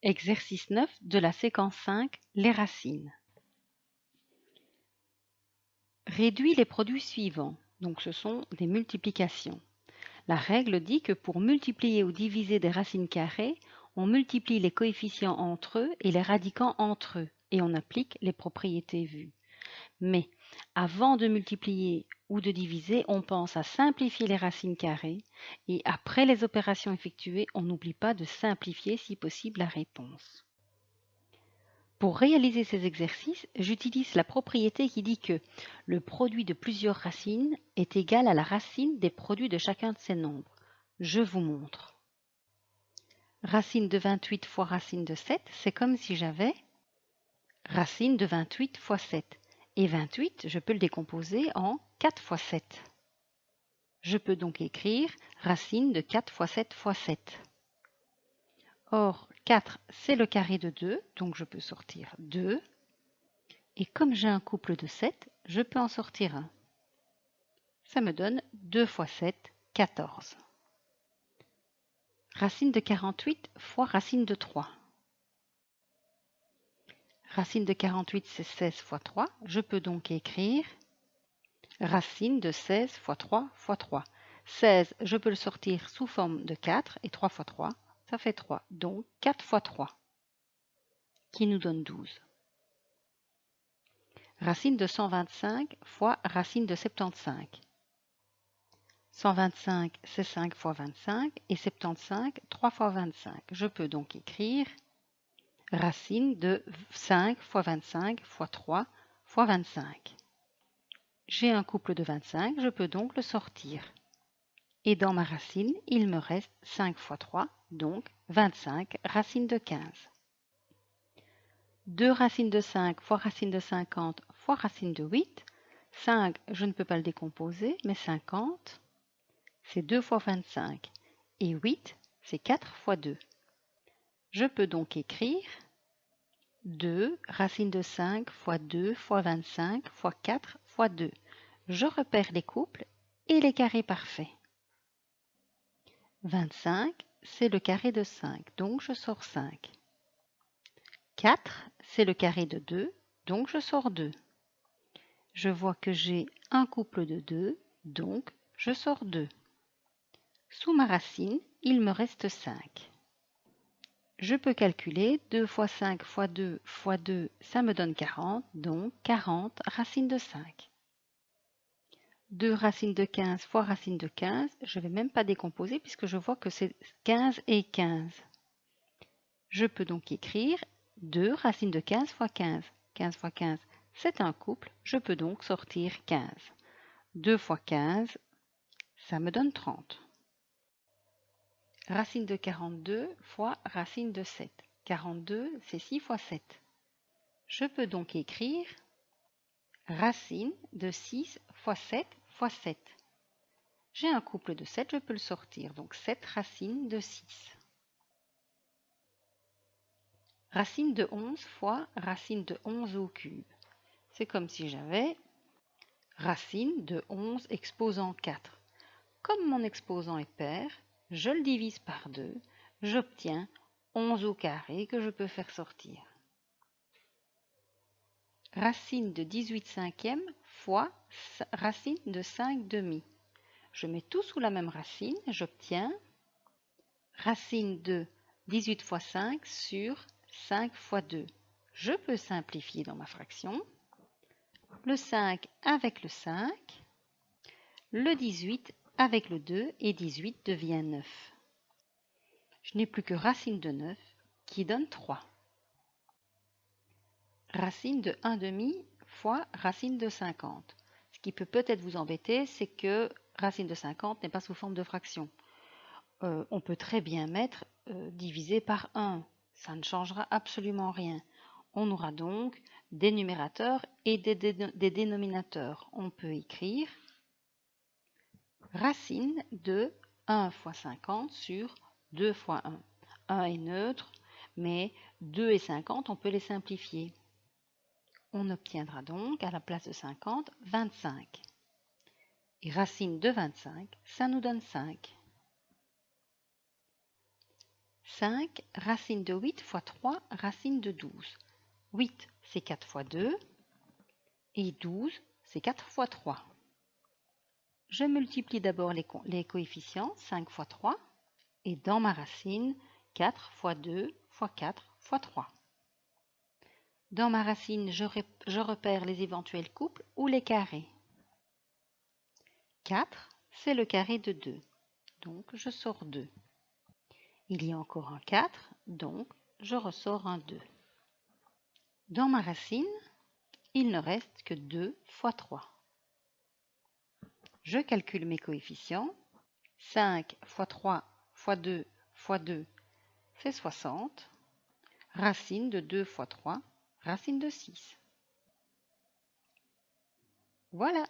Exercice 9 de la séquence 5, les racines. Réduis les produits suivants. Donc ce sont des multiplications. La règle dit que pour multiplier ou diviser des racines carrées, on multiplie les coefficients entre eux et les radicants entre eux et on applique les propriétés vues. Mais avant de multiplier ou de diviser, on pense à simplifier les racines carrées et après les opérations effectuées, on n'oublie pas de simplifier si possible la réponse. Pour réaliser ces exercices, j'utilise la propriété qui dit que le produit de plusieurs racines est égal à la racine des produits de chacun de ces nombres. Je vous montre. Racine de 28 fois racine de 7, c'est comme si j'avais racine de 28 fois 7. Et 28, je peux le décomposer en 4 fois 7. Je peux donc écrire racine de 4 fois 7 fois 7. Or, 4, c'est le carré de 2, donc je peux sortir 2. Et comme j'ai un couple de 7, je peux en sortir un. Ça me donne 2 fois 7, 14. Racine de 48 fois racine de 3. Racine de 48, c'est 16 fois 3. Je peux donc écrire racine de 16 fois 3 fois 3. 16, je peux le sortir sous forme de 4 et 3 fois 3, ça fait 3. Donc 4 fois 3, qui nous donne 12. Racine de 125 fois racine de 75. 125, c'est 5 fois 25 et 75, 3 fois 25. Je peux donc écrire racine de 5 fois 25 fois 3 fois 25. J'ai un couple de 25, je peux donc le sortir. Et dans ma racine, il me reste 5 fois 3, donc 25 racine de 15. 2 racines de 5 fois racine de 50 fois racine de 8. 5, je ne peux pas le décomposer, mais 50, c'est 2 fois 25. Et 8, c'est 4 fois 2. Je peux donc écrire 2 racine de 5 fois 2 fois 25 fois 4 fois 2. Je repère les couples et les carrés parfaits. 25, c'est le carré de 5, donc je sors 5. 4, c'est le carré de 2, donc je sors 2. Je vois que j'ai un couple de 2, donc je sors 2. Sous ma racine, il me reste 5. Je peux calculer 2 fois 5 fois 2 fois 2, ça me donne 40, donc 40 racine de 5. 2 racines de 15 fois racine de 15, je ne vais même pas décomposer puisque je vois que c'est 15 et 15. Je peux donc écrire 2 racines de 15 fois 15. 15 fois 15, c'est un couple, je peux donc sortir 15. 2 fois 15, ça me donne 30. Racine de 42 fois racine de 7. 42, c'est 6 fois 7. Je peux donc écrire racine de 6 fois 7 fois 7. J'ai un couple de 7, je peux le sortir, donc 7 racines de 6. Racine de 11 fois racine de 11 au cube. C'est comme si j'avais racine de 11 exposant 4. Comme mon exposant est pair, je le divise par 2, j'obtiens 11 au carré que je peux faire sortir. Racine de 18 cinquièmes fois racine de 5 demi. Je mets tout sous la même racine, j'obtiens racine de 18 fois 5 sur 5 fois 2. Je peux simplifier dans ma fraction. Le 5 avec le 5, le 18 avec le 2 et 18 devient 9. Je n'ai plus que racine de 9 qui donne 3. Racine de 1 demi fois racine de 50. Ce qui peut peut-être vous embêter, c'est que racine de 50 n'est pas sous forme de fraction. On peut très bien mettre divisé par 1. Ça ne changera absolument rien. On aura donc des numérateurs et des dénominateurs. On peut écrire racine de 1 fois 50 sur 2 fois 1. 1 est neutre, mais 2 et 50, on peut les simplifier. On obtiendra donc, à la place de 50, 25. Et racine de 25, ça nous donne 5. 5, racine de 8 fois 3, racine de 12. 8, c'est 4 fois 2. Et 12, c'est 4 fois 3. Je multiplie d'abord les coefficients, 5 fois 3. Et dans ma racine, 4 fois 2 fois 4 fois 3. Dans ma racine, je repère les éventuels couples ou les carrés. 4, c'est le carré de 2. Donc, je sors 2. Il y a encore un 4, donc je ressors un 2. Dans ma racine, il ne reste que 2 fois 3. Je calcule mes coefficients. 5 fois 3 fois 2 fois 2 fait 60. Racine de 2 fois 3, racine de 6. Voilà.